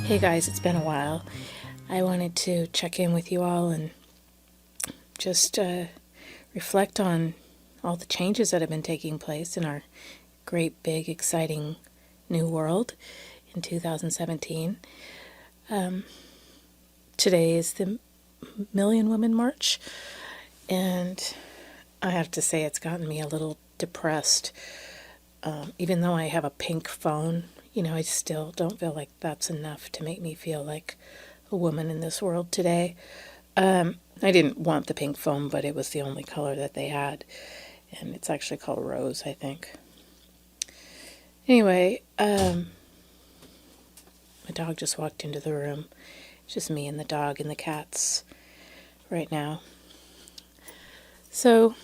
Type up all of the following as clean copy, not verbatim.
Hey guys, it's been a while. I wanted to check in with you all and just reflect on all the changes that have been taking place in our great, big, exciting new world in 2017. Today is the Million Women March, and I have to say it's gotten me a little depressed. Even though I have a pink phone, I still don't feel like that's enough to make me feel like a woman in this world today. I didn't want the pink phone, but it was the only color that they had, and it's actually called rose, I think. Anyway, my dog just walked into the room. It's just me and the dog and the cats right now. So,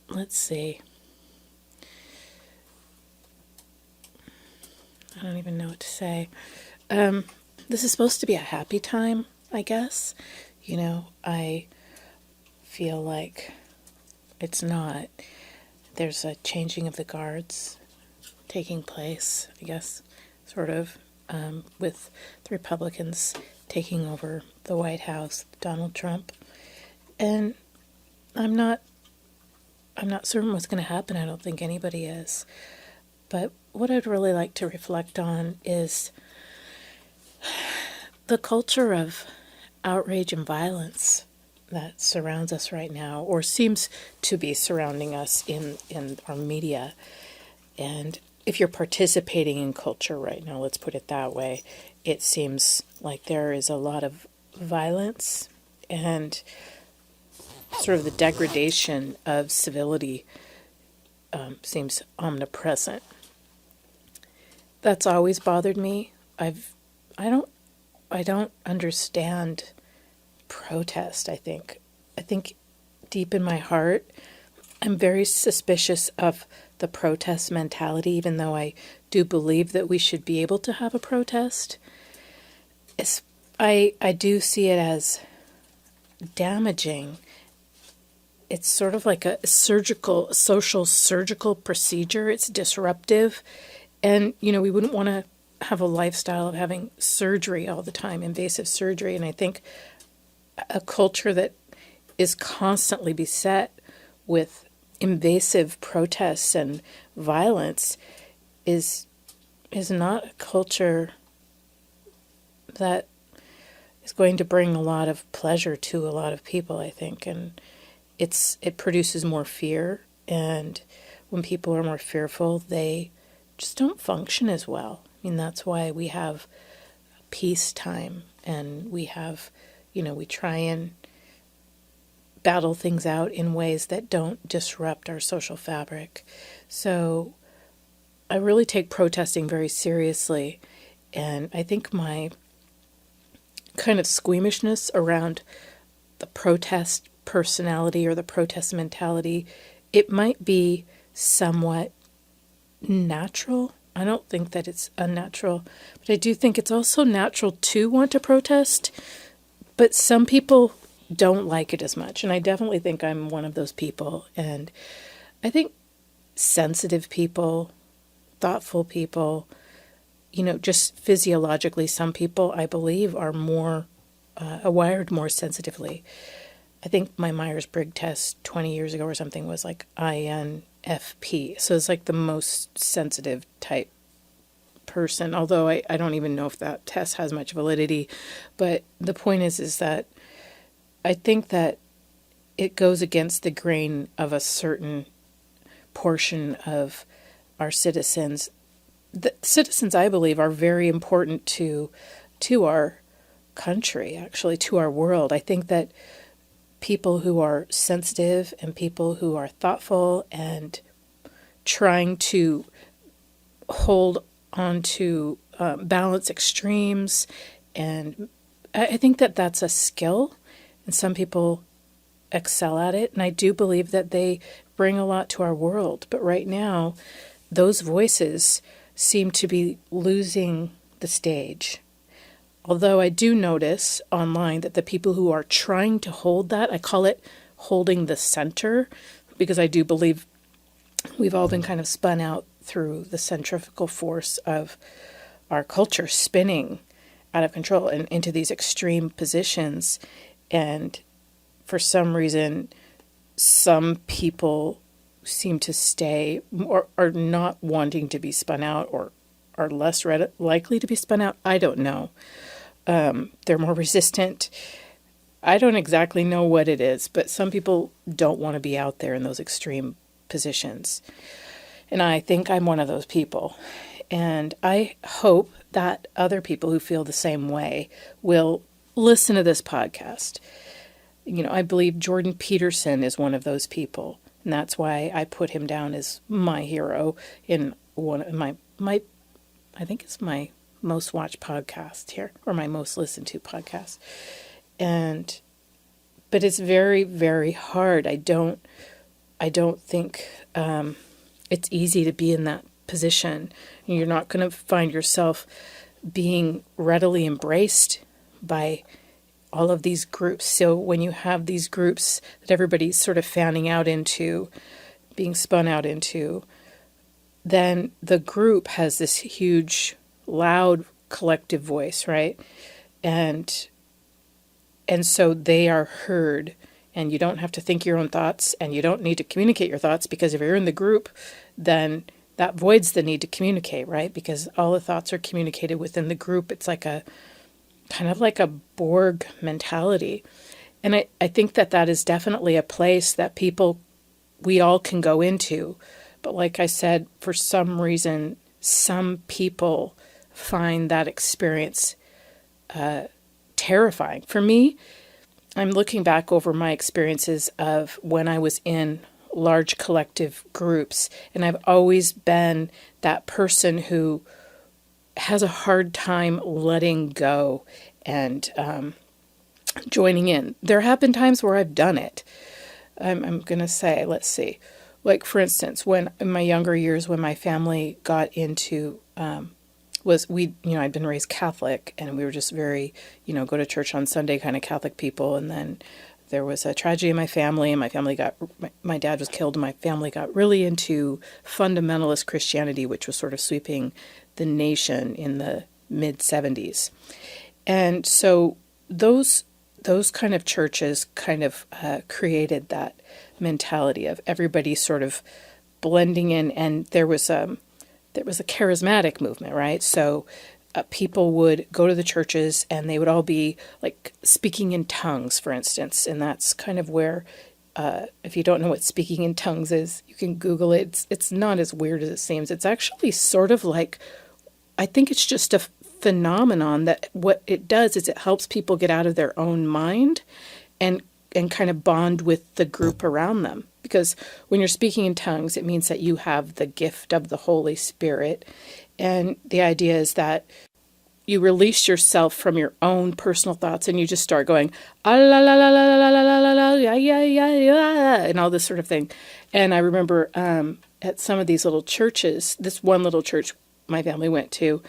let's see. I don't even know what to say. This is supposed to be a happy time, I guess. I feel like it's not. There's a changing of the guards taking place, I guess, sort of, with the Republicans taking over the White House, Donald Trump. And I'm not certain what's going to happen. I don't think anybody is. But what I'd really like to reflect on is the culture of outrage and violence that surrounds us right now, or seems to be surrounding us in our media. And if you're participating in culture right now, let's put it that way, it seems like there is a lot of violence and sort of the degradation of civility seems omnipresent. That's always bothered me. I don't understand protest, I think deep in my heart, I'm very suspicious of the protest mentality, even though I do believe that we should be able to have a protest. I do see it as damaging. It's sort of like a social surgical procedure. It's disruptive. And, we wouldn't want to have a lifestyle of having surgery all the time, invasive surgery. And I think a culture that is constantly beset with invasive protests and violence is not a culture that is going to bring a lot of pleasure to a lot of people, I think. And it produces more fear. And when people are more fearful, they just don't function as well. That's why we have peacetime, and we have, we try and battle things out in ways that don't disrupt our social fabric. So I really take protesting very seriously, and I think my kind of squeamishness around the protest personality or the protest mentality, it might be somewhat natural. I don't think that it's unnatural, but I do think it's also natural to want to protest, but some people don't like it as much, and I definitely think I'm one of those people. And I think sensitive people, thoughtful people, just physiologically, some people, I believe, are more wired more sensitively. I think my Myers-Briggs test 20 years ago or something was like INFP. So it's like the most sensitive type person, although I don't even know if that test has much validity. But the point is that I think that it goes against the grain of a certain portion of our citizens. The citizens, I believe, are very important to our country, actually, to our world. I think that people who are sensitive and people who are thoughtful and trying to hold on to balance extremes, and I think that that's a skill, and some people excel at it, and I do believe that they bring a lot to our world. But right now, those voices seem to be losing the stage. Although I do notice online that the people who are trying to hold that, I call it holding the center, because I do believe we've all been kind of spun out through the centrifugal force of our culture spinning out of control and into these extreme positions. And for some reason, some people seem to stay or are not wanting to be spun out or are less likely to be spun out. I don't know. They're more resistant. I don't exactly know what it is, but some people don't want to be out there in those extreme positions. And I think I'm one of those people. And I hope that other people who feel the same way will listen to this podcast. You know, I believe Jordan Peterson is one of those people. And that's why I put him down as my hero in one of my I think it's my most watched podcast here, or my most listened to podcast. But it's very, very hard. I don't think it's easy to be in that position. You're not going to find yourself being readily embraced by all of these groups. So when you have these groups that everybody's sort of fanning out into, being spun out into, then the group has this huge, loud collective voice, right? And so they are heard, and you don't have to think your own thoughts, and you don't need to communicate your thoughts, because if you're in the group, then that voids the need to communicate, right? Because all the thoughts are communicated within the group. It's like a kind of like a Borg mentality. And I think that is definitely a place that we all can go into. But like I said, for some reason, some people find that experience terrifying. For me, I'm looking back over my experiences of when I was in large collective groups, and I've always been that person who has a hard time letting go and joining in. There have been times where I've done it. I'm going to say, let's see. Like, for instance, when in my younger years, when my family got into, I'd been raised Catholic, and we were just very, go to church on Sunday kind of Catholic people. And then there was a tragedy in my family, and my dad was killed, and my family got really into fundamentalist Christianity, which was sort of sweeping the nation in the mid-70s. And so those kind of churches kind of created that mentality of everybody sort of blending in, and there was a charismatic movement, right? So people would go to the churches, and they would all be like speaking in tongues, for instance, and that's kind of where, if you don't know what speaking in tongues is, you can Google it. It's not as weird as it seems. It's actually sort of like, I think it's just a phenomenon that what it does is it helps people get out of their own mind and kind of bond with the group around them. Because when you're speaking in tongues, it means that you have the gift of the Holy Spirit. And the idea is that you release yourself from your own personal thoughts, and you just start going, ah, la, la, la, la, la, la, la, la, la, yeah, yeah, yeah, yeah, and all this sort of thing. And I remember at some of these little churches, this one little church my family went to,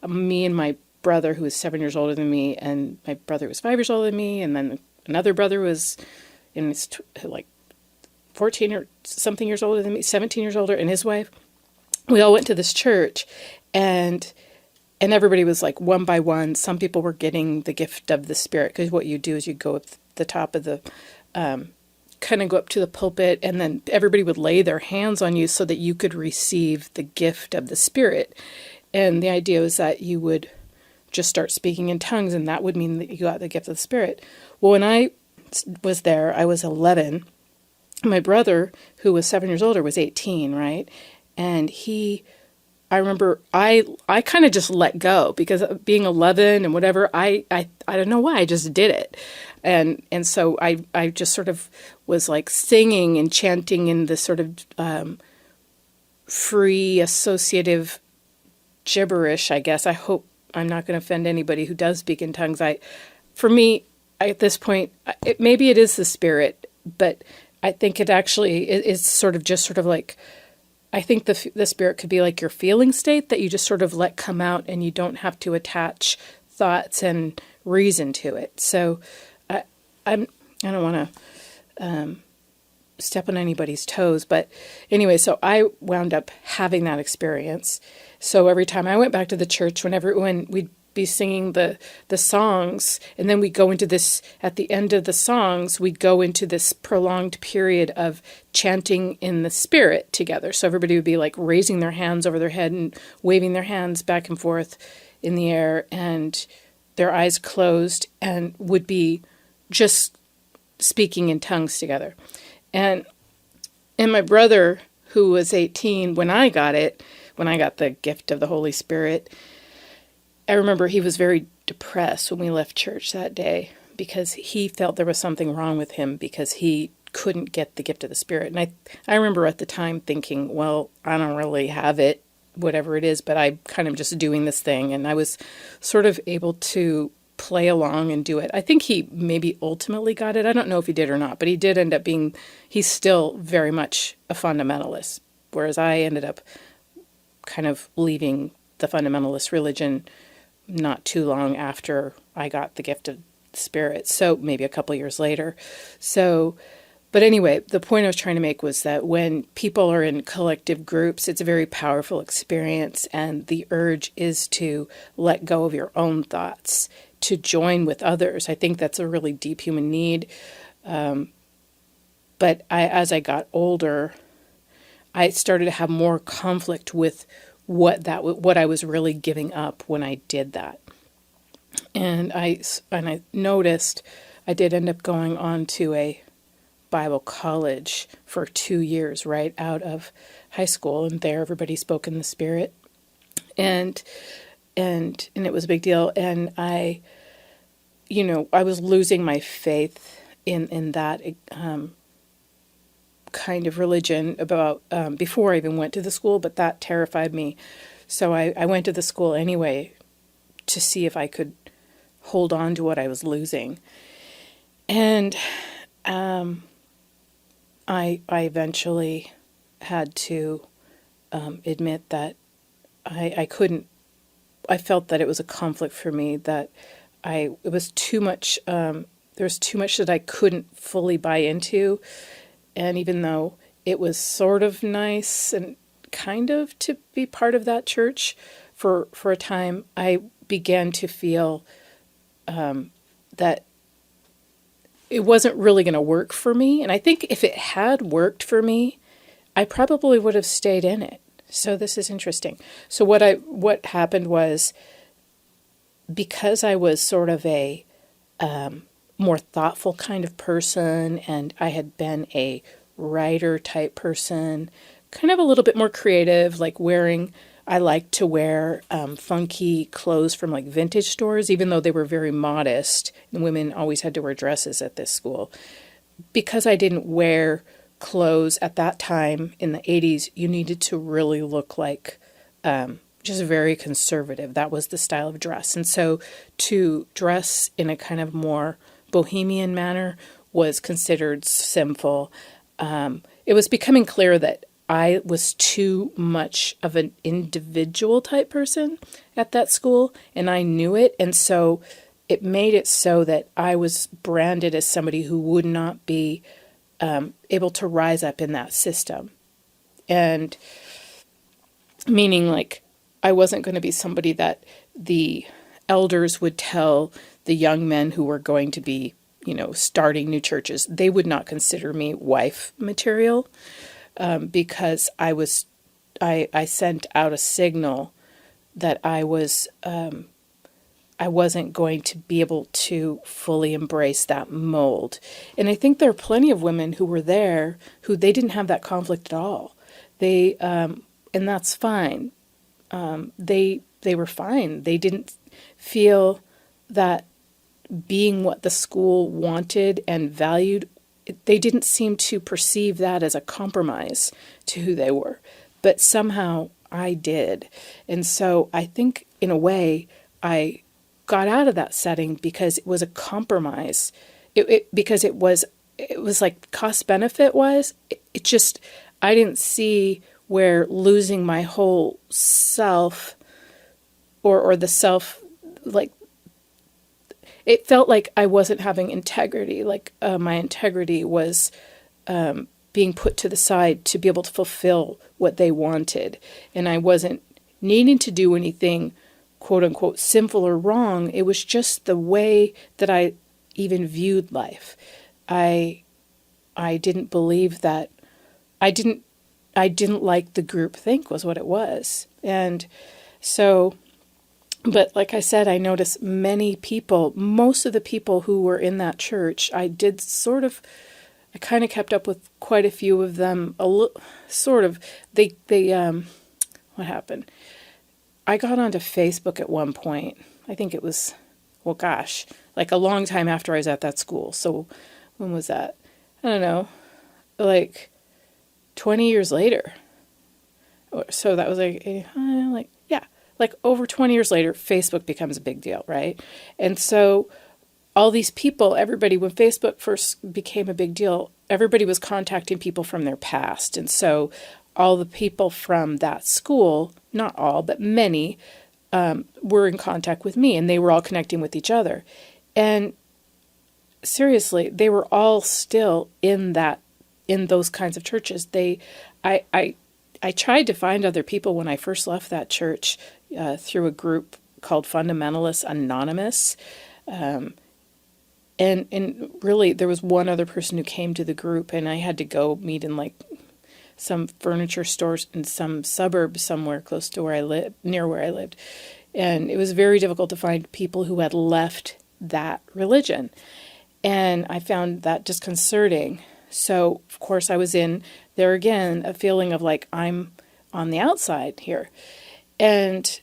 me and my brother, who was 7 years older than me, and my brother was 5 years older than me, and then another brother was in his 14 or something years older than me, 17 years older, and his wife. We all went to this church, and everybody was like one by one. Some people were getting the gift of the Spirit, because what you do is you go up the top of the, kind of go up to the pulpit, and then everybody would lay their hands on you so that you could receive the gift of the Spirit. And the idea was that you would just start speaking in tongues, and that would mean that you got the gift of the Spirit. Well, when I was there, I was 11. My brother, who was 7 years older, was 18, right? And I remember I kind of just let go, because being 11 and whatever, I don't know why, I just did it. And so I just sort of was like singing and chanting in this sort of free associative gibberish, I guess. I hope I'm not going to offend anybody who does speak in tongues. For me, at this point, maybe it is the Spirit, but I think it actually is sort of like, I think the Spirit could be like your feeling state that you just sort of let come out, and you don't have to attach thoughts and reason to it. So I don't want to step on anybody's toes. But anyway, so I wound up having that experience. So every time I went back to the church, when we'd be singing the songs, and then we go into this, at the end of the songs, we'd go into this prolonged period of chanting in the spirit together. So everybody would be like raising their hands over their head and waving their hands back and forth in the air, and their eyes closed, and would be just speaking in tongues together. And my brother, who was 18 when I got the gift of the Holy Spirit, I remember he was very depressed when we left church that day, because he felt there was something wrong with him because he couldn't get the gift of the Spirit. And I remember at the time thinking, well, I don't really have it, whatever it is, but I'm kind of just doing this thing. And I was sort of able to play along and do it. I think he maybe ultimately got it. I don't know if he did or not, but he did end up he's still very much a fundamentalist, whereas I ended up kind of leaving the fundamentalist religion not too long after I got the gift of the Spirit. So maybe a couple years later. But anyway, the point I was trying to make was that when people are in collective groups, it's a very powerful experience, and the urge is to let go of your own thoughts, to join with others. I think that's a really deep human need. But as I got older, I started to have more conflict with what I was really giving up when I did that. And I noticed I did end up going on to a Bible college for 2 years right out of high school, and there everybody spoke in the Spirit, and it was a big deal. And I was losing my faith in that kind of religion about before I even went to the school, but that terrified me. So I went to the school anyway to see if I could hold on to what I was losing. And I eventually had to admit that I couldn't. I felt that it was a conflict for me, that it was too much. There was too much that I couldn't fully buy into. And even though it was sort of nice and kind of to be part of that church for a time, I began to feel that it wasn't really going to work for me. And I think if it had worked for me, I probably would have stayed in it. So this is interesting. So what happened was, because I was sort of a more thoughtful kind of person, and I had been a writer type person, kind of a little bit more creative, like I liked to wear funky clothes from like vintage stores, even though they were very modest, and women always had to wear dresses at this school. Because I didn't wear clothes at that time in the 80s, you needed to really look like just very conservative. That was the style of dress. And so to dress in a kind of more bohemian manner was considered sinful. It was becoming clear that I was too much of an individual type person at that school, and I knew it. And so it made it so that I was branded as somebody who would not be able to rise up in that system. And meaning, like, I wasn't going to be somebody that the elders would tell the young men who were going to be, starting new churches. They would not consider me wife material, because I sent out a signal that I wasn't going to be able to fully embrace that mold. And I think there are plenty of women who were there who they didn't have that conflict at all. And that's fine. They were fine. They didn't feel that being what the school wanted and valued, they didn't seem to perceive that as a compromise to who they were. But somehow I did. And so I think in a way I got out of that setting because it was a compromise. Because it was like cost benefit wise, it just, I didn't see where losing my whole self or the self, like, it felt like I wasn't having integrity. Like my integrity was being put to the side to be able to fulfill what they wanted. And I wasn't needing to do anything, quote unquote, sinful or wrong. It was just the way that I even viewed life. I didn't believe that, I didn't like the group think was what it was. And so, but like I said, I noticed many people, most of the people who were in that church, I kind of kept up with quite a few of them, what happened? I got onto Facebook at one point. I think it was, like a long time after I was at that school. So when was that? I don't know, like 20 years later. So that was like over 20 years later, Facebook becomes a big deal, right? And so all these people, everybody, when Facebook first became a big deal, everybody was contacting people from their past. And so all the people from that school, not all, but many, were in contact with me, and they were all connecting with each other. And seriously, they were all still in those kinds of churches. I tried to find other people when I first left that church through a group called Fundamentalists Anonymous. And really, there was one other person who came to the group, and I had to go meet in like some furniture stores in some suburb somewhere close to near where I lived. And it was very difficult to find people who had left that religion. And I found that disconcerting. So, of course, I was in there again, a feeling of like, I'm on the outside here. And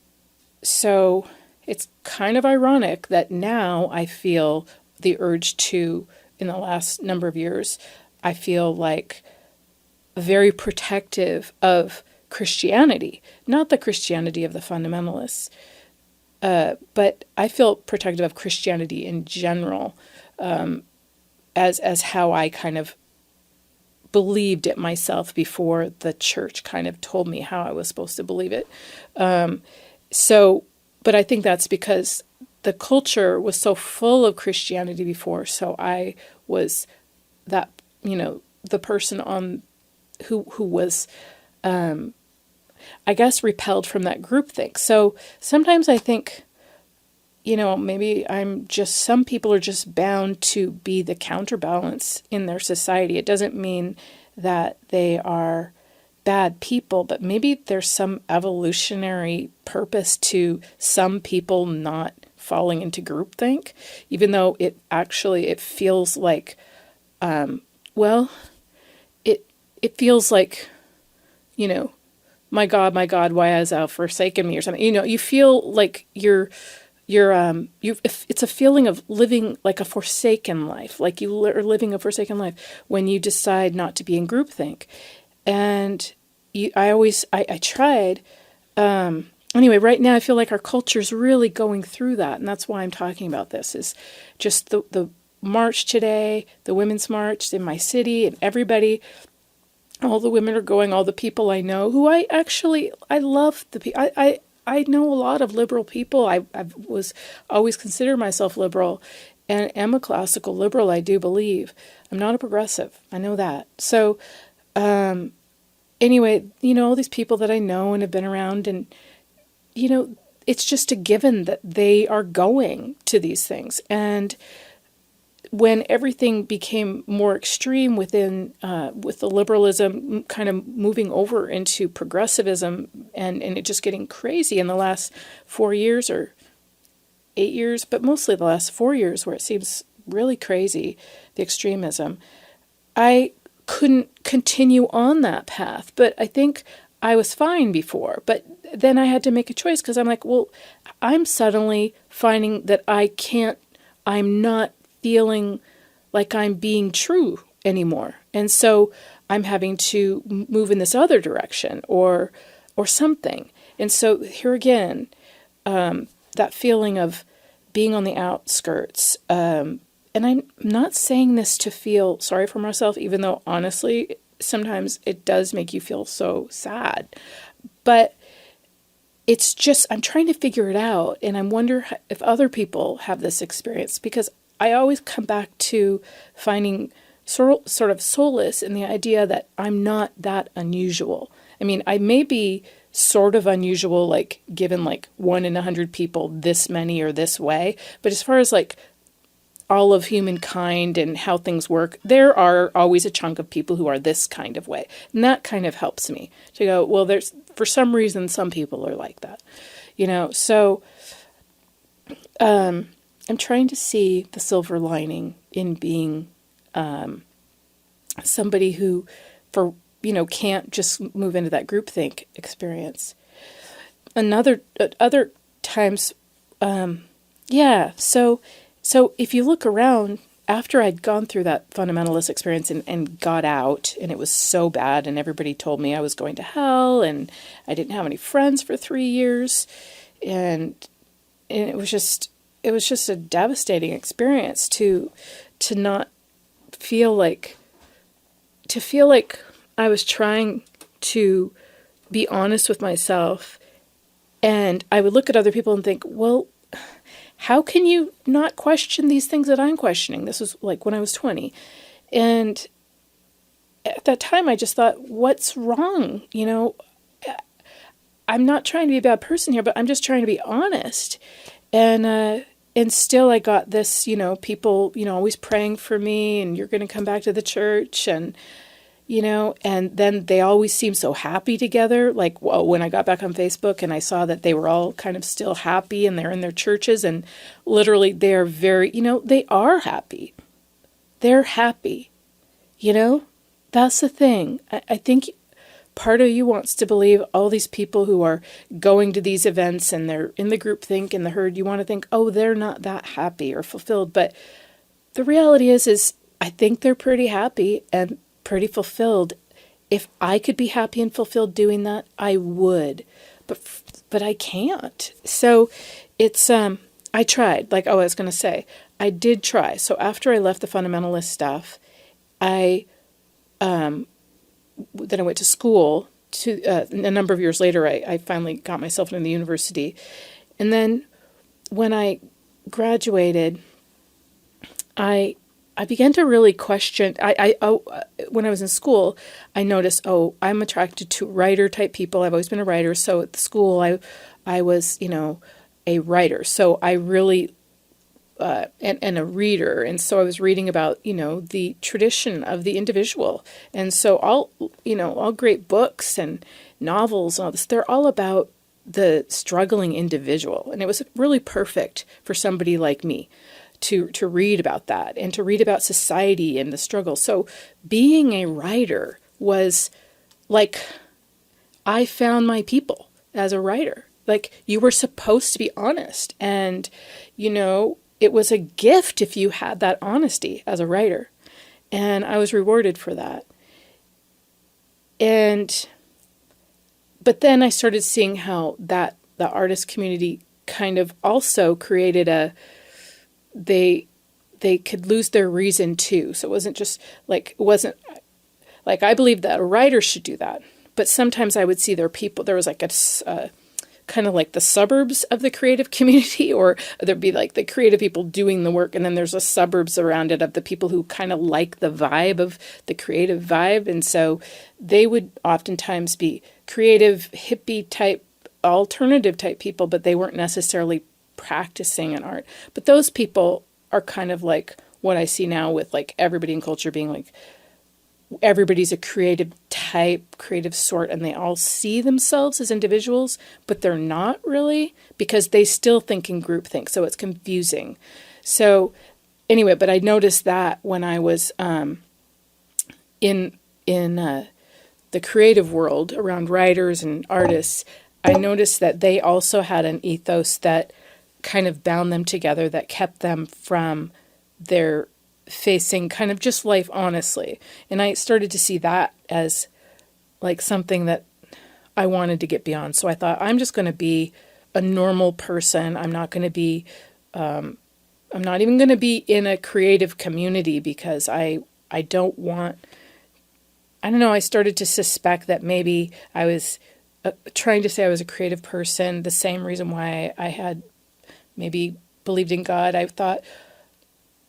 so it's kind of ironic that now I feel the urge to, in the last number of years, I feel like very protective of Christianity, not the Christianity of the fundamentalists, but I feel protective of Christianity in general, as how I kind of believed it myself before the church kind of told me how I was supposed to believe it. But I think that's because the culture was so full of Christianity before. So I was that, the person who was, I guess, repelled from that groupthink. So sometimes I think, maybe some people are just bound to be the counterbalance in their society. It doesn't mean that they are bad people, but maybe there's some evolutionary purpose to some people not falling into groupthink, even though it feels like, it feels like, my God, why hast thou forsaken me, or something. You feel like it's a feeling of living like a forsaken life, like you are living a forsaken life when you decide not to be in groupthink. And I tried. Anyway, right now I feel like our culture's really going through that, and that's why I'm talking about this. Is just the march today, the Women's March in my city, and everybody. All the women are going, all the people I know, who I love the people. I know a lot of liberal people. I was always consider myself liberal and am a classical liberal, I do believe. I'm not a progressive. I know that. So, anyway, all these people that I know and have been around, and, it's just a given that they are going to these things. And when everything became more extreme with the liberalism kind of moving over into progressivism and it just getting crazy in the last 4 years or 8 years, but mostly the last 4 years where it seems really crazy, the extremism, I couldn't continue on that path. But I think I was fine before. But then I had to make a choice because I'm like, well, I'm suddenly finding that I'm not feeling like I'm being true anymore. And so I'm having to move in this other direction or something. And so here again, that feeling of being on the outskirts. And I'm not saying this to feel sorry for myself, even though honestly, sometimes it does make you feel so sad. But it's just, I'm trying to figure it out. And I wonder if other people have this experience, because I always come back to finding sort of solace in the idea that I'm not that unusual. I mean, I may be sort of unusual, like given like 1 in 100 people this many or this way. But as far as like all of humankind and how things work, there are always a chunk of people who are this kind of way. And that kind of helps me to go, well, there's, for some reason, some people are like that, So I'm trying to see the silver lining in being somebody who, can't just move into that groupthink experience. Other times, So if you look around, after I'd gone through that fundamentalist experience and got out, and it was so bad, and everybody told me I was going to hell, and I didn't have any friends for 3 years, and it was just a devastating experience to not feel like I was trying to be honest with myself, and I would look at other people and think, well, how can you not question these things that I'm questioning? This was like when I was 20. And at that time, I just thought, what's wrong? I'm not trying to be a bad person here, but I'm just trying to be honest. And still I got this, people, always praying for me, and you're going to come back to the church, and then they always seem so happy together. Like, well, when I got back on Facebook and I saw that they were all kind of still happy and they're in their churches, and literally they're very, they are happy. They're happy. That's the thing. I think part of you wants to believe all these people who are going to these events and they're in the groupthink and the herd, you want to think, oh, they're not that happy or fulfilled. But the reality is I think they're pretty happy and pretty fulfilled. If I could be happy and fulfilled doing that, I would, but I can't. So it's I tried. Like, I was going to say, I did try. So after I left the fundamentalist stuff, then I went to school. To a number of years later, I finally got myself into the university, and then when I graduated, I began to really question. When I was in school, I noticed, I'm attracted to writer type people. I've always been a writer. So at the school, I was, a writer. So I really, and a reader. And so I was reading about, the tradition of the individual. And so all great books and novels and all this, they're all about the struggling individual. And it was really perfect for somebody like me to read about that and to read about society and the struggle. So being a writer was like, I found my people as a writer. Like, you were supposed to be honest. And, it was a gift if you had that honesty as a writer. And I was rewarded for that. But then I started seeing how that the artist community kind of also created they could lose their reason too. So it wasn't just like, I believe that a writer should do that. But sometimes I would see their people, there was like a kind of like the suburbs of the creative community, or there'd be like the creative people doing the work, and then there's a suburbs around it of the people who kind of like the vibe of the creative vibe. And so they would oftentimes be creative, hippie type, alternative type people, but they weren't necessarily practicing an art. But those people are kind of like what I see now with like everybody in culture being like, everybody's a creative type, creative sort, and they all see themselves as individuals, but they're not really, because they still think in groupthink. So it's confusing. So anyway, but I noticed that when I was in the creative world around writers and artists, I noticed that they also had an ethos that kind of bound them together, that kept them from their facing kind of just life honestly. And I started to see that as like something that I wanted to get beyond. So I thought, I'm just going to be a normal person. I'm not going to be, I'm not even going to be in a creative community, because I don't want, I don't know, I started to suspect that maybe I was trying to say I was a creative person, the same reason why I had maybe believed in God. I thought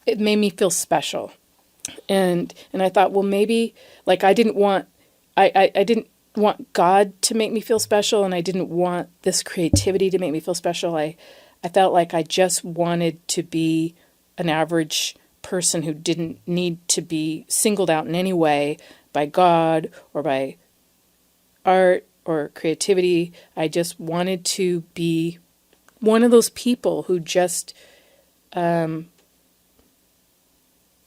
it made me feel special. And I thought, well, maybe, like, I didn't want God to make me feel special, and I didn't want this creativity to make me feel special. I felt like I just wanted to be an average person who didn't need to be singled out in any way by God or by art or creativity. I just wanted to be one of those people who just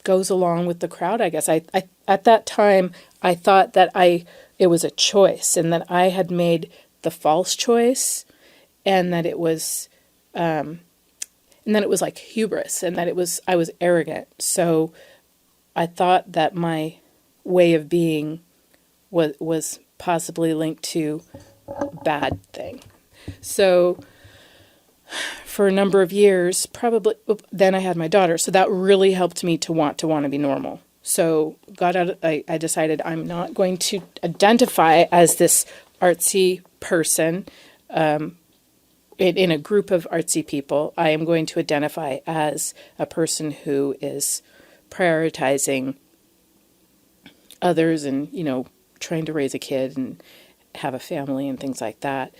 goes along with the crowd, I guess. I at that time, I thought that it was a choice, and that I had made the false choice, and that it was like hubris, and that I was arrogant. So I thought that my way of being was possibly linked to a bad thing. So for a number of years, probably, then I had my daughter. So that really helped me to want to be normal. So I decided I'm not going to identify as this artsy person in a group of artsy people. I am going to identify as a person who is prioritizing others and, trying to raise a kid and have a family and things like that.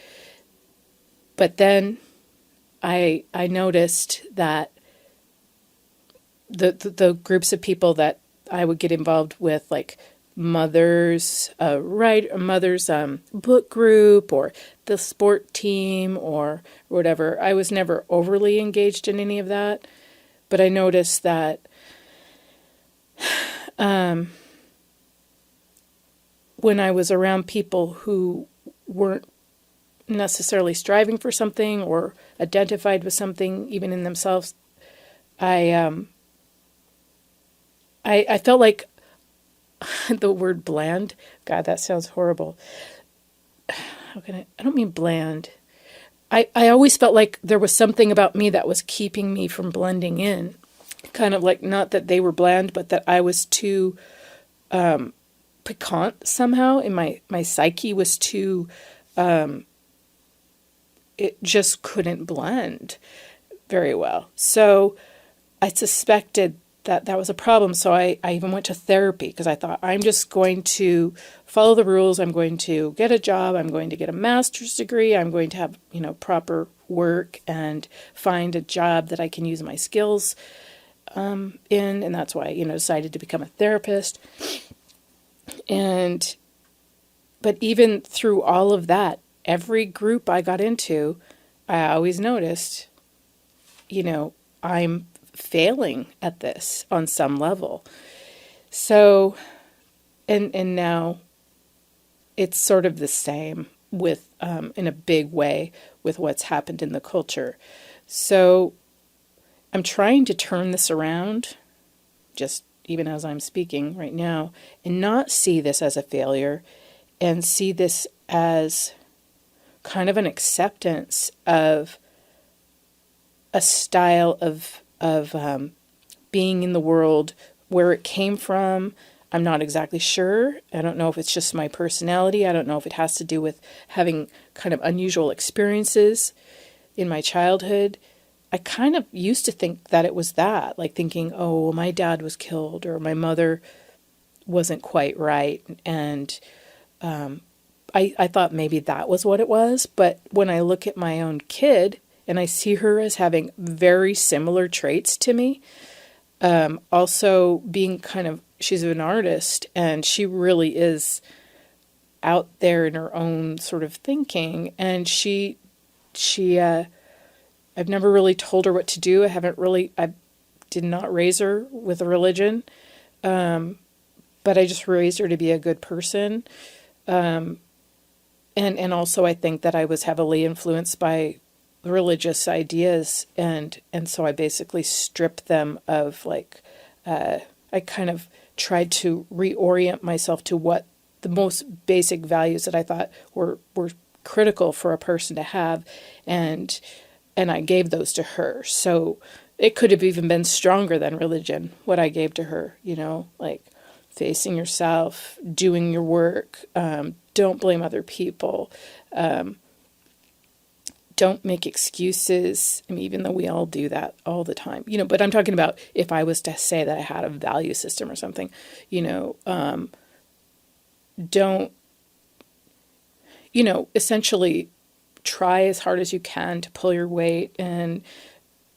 But then I noticed that the groups of people that I would get involved with, like mother's book group or the sport team or whatever, I was never overly engaged in any of that. But I noticed that when I was around people who weren't necessarily striving for something or identified with something even in themselves, I felt like the word bland. God, that sounds horrible. I don't mean bland. I always felt like there was something about me that was keeping me from blending in. Kind of like, not that they were bland, but that I was too piquant somehow, and my psyche was too it just couldn't blend very well. So I suspected that was a problem. So I even went to therapy, because I thought, I'm just going to follow the rules. I'm going to get a job. I'm going to get a master's degree. I'm going to have, proper work and find a job that I can use my skills in. And that's why, decided to become a therapist. But even through all of that, every group I got into, I always noticed, I'm failing at this on some level. So, and now it's sort of the same with, in a big way, with what's happened in the culture. So I'm trying to turn this around, just even as I'm speaking right now, and not see this as a failure, and see this as kind of an acceptance of a style of being in the world. Where it came from, I'm not exactly sure. I don't know if it's just my personality. I don't know if it has to do with having kind of unusual experiences in my childhood. I kind of used to think that it was that, like thinking, oh, well, my dad was killed, or my mother wasn't quite right, and I thought maybe that was what it was. But when I look at my own kid and I see her as having very similar traits to me, also being she's an artist, and she really is out there in her own sort of thinking. And I've never really told her what to do. I did not raise her with a religion, but I just raised her to be a good person. And also I think that I was heavily influenced by religious ideas, and so I basically stripped them of I kind of tried to reorient myself to what the most basic values that I thought were critical for a person to have, and I gave those to her. So it could have even been stronger than religion, what I gave to her, like facing yourself, doing your work, don't blame other people, don't make excuses. I mean, even though we all do that all the time, but I'm talking about if I was to say that I had a value system or something, don't, essentially try as hard as you can to pull your weight, and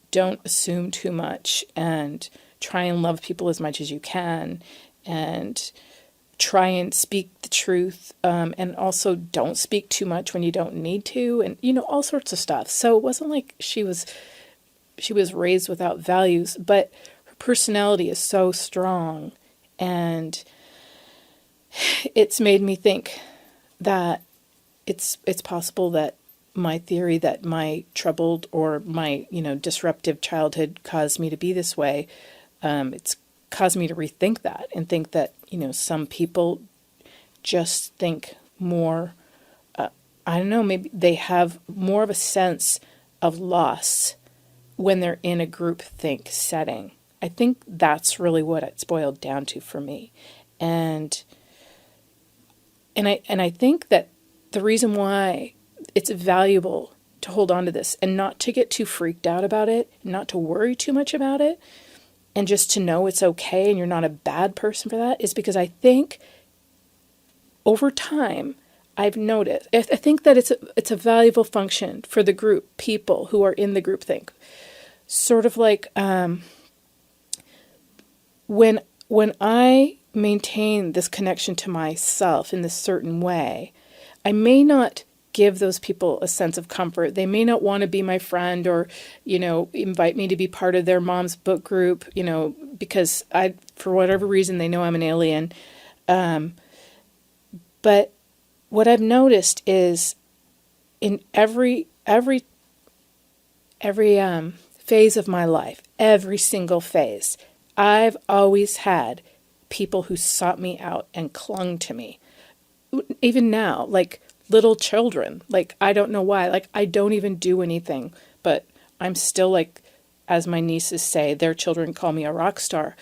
don't assume too much, and try and love people as much as you can, and try and speak the truth, and also don't speak too much when you don't need to, and all sorts of stuff. So it wasn't like she was raised without values, but her personality is so strong, and it's made me think that it's possible that my theory that my troubled or my disruptive childhood caused me to be this way, it's caused me to rethink that and think that some people just think more, I don't know, maybe they have more of a sense of loss when they're in a groupthink setting. I think that's really what it's boiled down to for me. And I think that the reason why it's valuable to hold on to this and not to get too freaked out about it, not to worry too much about it, and just to know it's okay and you're not a bad person for that, is because I think over time I've noticed, I think that it's a valuable function for the group, people who are in the groupthink. Sort of like when I maintain this connection to myself in this certain way, I may not give those people a sense of comfort. They may not want to be my friend or, invite me to be part of their mom's book group, because for whatever reason, they know I'm an alien. But what I've noticed is in every phase of my life, every single phase, I've always had people who sought me out and clung to me. Even now, like little children, like I don't know why, like I don't even do anything, but I'm still like, as my nieces say, their children call me a rock star.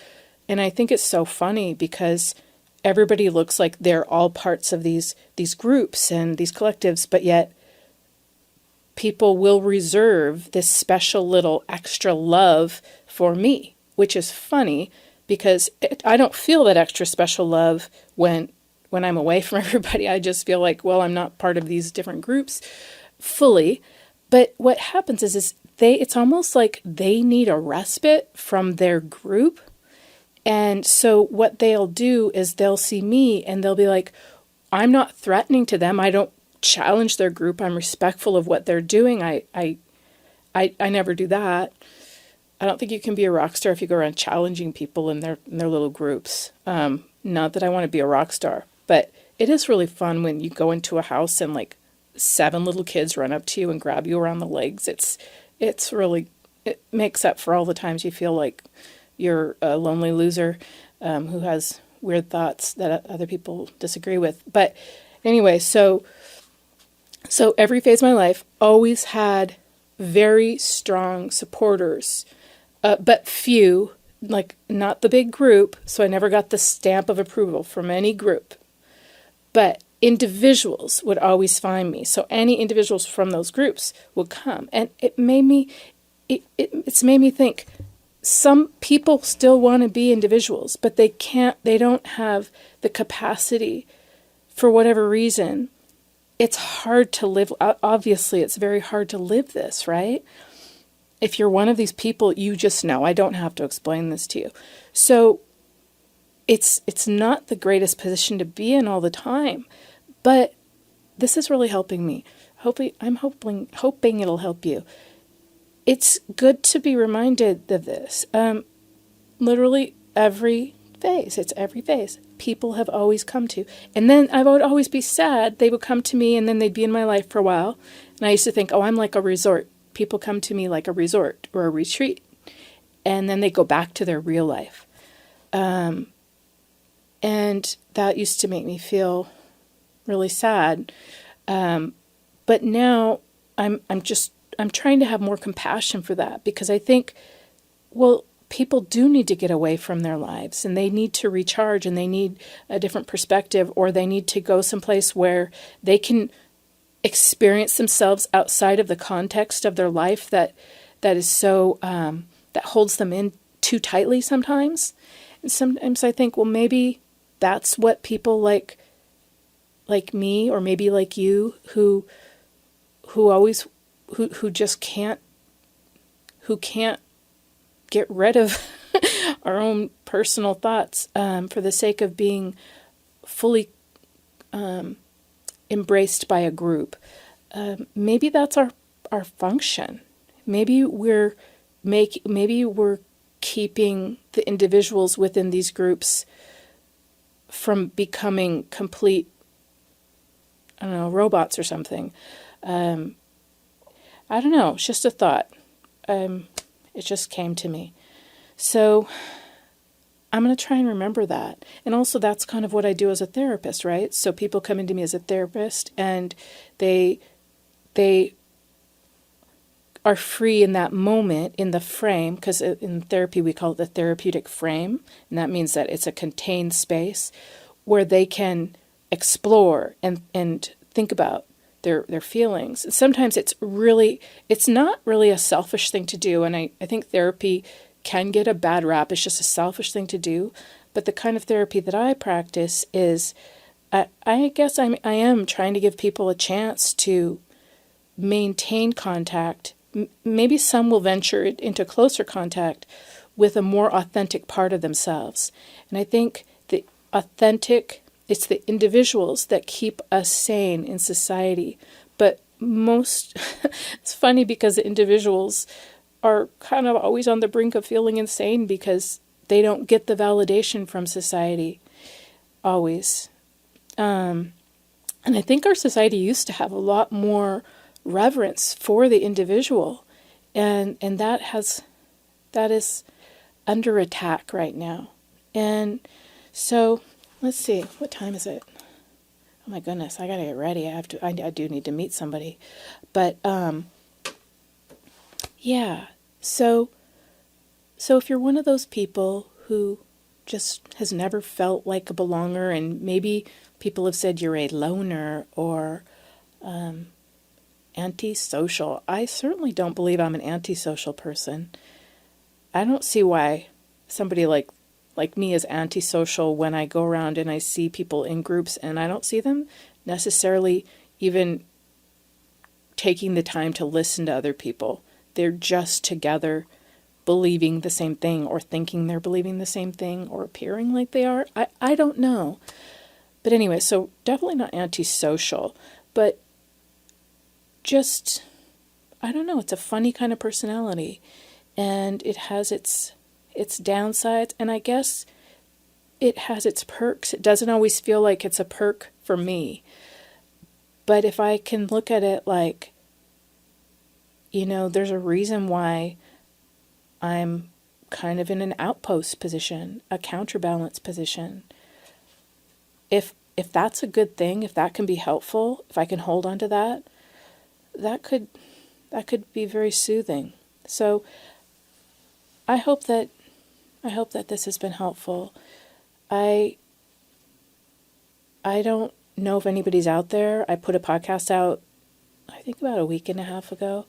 And I think it's so funny because everybody looks like they're all parts of these groups and these collectives, but yet people will reserve this special little extra love for me, which is funny because I don't feel that extra special love when I'm away from everybody. I just feel like, well, I'm not part of these different groups fully. But what happens is it's almost like they need a respite from their group. And so what they'll do is they'll see me and they'll be like, I'm not threatening to them. I don't challenge their group. I'm respectful of what they're doing. I never do that. I don't think you can be a rock star if you go around challenging people in their little groups. Not that I want to be a rock star, but it is really fun when you go into a house and like 7 little kids run up to you and grab you around the legs. It's really, it makes up for all the times you feel like you're a lonely loser who has weird thoughts that other people disagree with. But anyway, so every phase of my life always had very strong supporters, but few, like not the big group. So I never got the stamp of approval from any group, but individuals would always find me. So any individuals from those groups would come, and it's made me think. Some people still want to be individuals, but they don't have the capacity for whatever reason. It's hard to live. Obviously, it's very hard to live this, right? If you're one of these people, you just know. I don't have to explain this to you. So it's not the greatest position to be in all the time, but this is really helping me. I'm hoping it'll help you. It's good to be reminded of this. Literally every phase. It's every phase. People have always come to. And then I would always be sad. They would come to me and then they'd be in my life for a while. And I used to think, oh, I'm like a resort. People come to me like a resort or a retreat. And then they go back to their real life. And that used to make me feel really sad. But now I'm trying to have more compassion for that because I think, well, people do need to get away from their lives and they need to recharge and they need a different perspective, or they need to go someplace where they can experience themselves outside of the context of their life that is so that holds them in too tightly sometimes. And sometimes I think, well, maybe that's what people like me, or maybe like you, who always who just can't get rid of our own personal thoughts for the sake of being fully embraced by a group. Maybe that's our function. Maybe we're keeping the individuals within these groups from becoming complete, I don't know, robots or something. I don't know. It's just a thought. It just came to me. So I'm going to try and remember that. And also that's kind of what I do as a therapist, right? So people come into me as a therapist and they are free in that moment, in the frame, because in therapy we call it the therapeutic frame, and that means that it's a contained space where they can explore and think about their feelings. And sometimes it's not really a selfish thing to do, and I think therapy can get a bad rap. It's just a selfish thing to do. But the kind of therapy that I practice is, I guess I am trying to give people a chance to maintain contact. Maybe some will venture into closer contact with a more authentic part of themselves. And I think it's the individuals that keep us sane in society. But it's funny because the individuals are kind of always on the brink of feeling insane because they don't get the validation from society, always. And I think our society used to have a lot more reverence for the individual, and that is under attack right now. And so, let's see, what time is it? Oh my goodness, I gotta get ready. I do need to meet somebody. But yeah. So if you're one of those people who just has never felt like a belonger, and maybe people have said you're a loner or antisocial. I certainly don't believe I'm an antisocial person. I don't see why somebody like me is antisocial when I go around and I see people in groups and I don't see them necessarily even taking the time to listen to other people. They're just together believing the same thing, or thinking they're believing the same thing, or appearing like they are. I don't know. But anyway, so definitely not antisocial, but just, I don't know, it's a funny kind of personality, and it has its downsides, and I guess it has its perks. It doesn't always feel like it's a perk for me, but if I can look at it like, there's a reason why I'm kind of in an outpost position, a counterbalance position. If that's a good thing, if that can be helpful, if I can hold on to that, that could be very soothing. So I hope that this has been helpful. I don't know if anybody's out there. I put a podcast out, I think about a week and a half ago,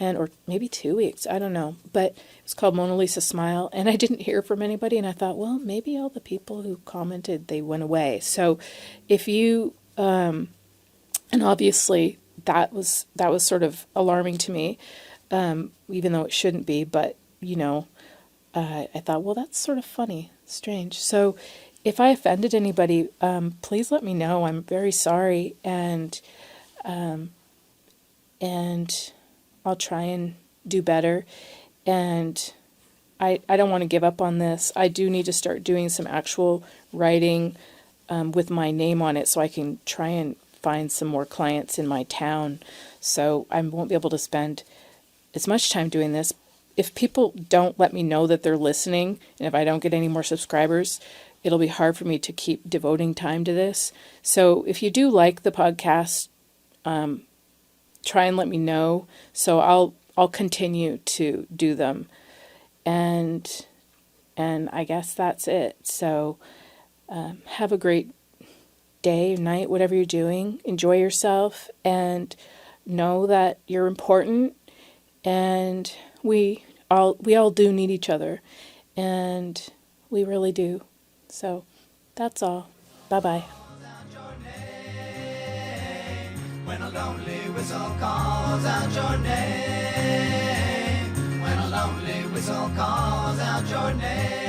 or maybe 2 weeks, I don't know. But it's called Mona Lisa Smile, and I didn't hear from anybody, and I thought, well, maybe all the people who commented, they went away. So if you, and obviously that was sort of alarming to me, even though it shouldn't be, but, I thought, well, that's sort of funny, strange. So if I offended anybody, please let me know. I'm very sorry, and I'll try and do better. And I don't want to give up on this. I do need to start doing some actual writing with my name on it so I can try and find some more clients in my town. So I won't be able to spend as much time doing this. If people don't let me know that they're listening, and if I don't get any more subscribers, it'll be hard for me to keep devoting time to this. So if you do like the podcast, try and let me know. So I'll continue to do them. And I guess that's it. So have a great day, night, whatever you're doing. Enjoy yourself and know that you're important, and we all do need each other, and we really do. So that's all. Bye-bye. When a lonely whistle calls out your name, when a lonely whistle calls out your name.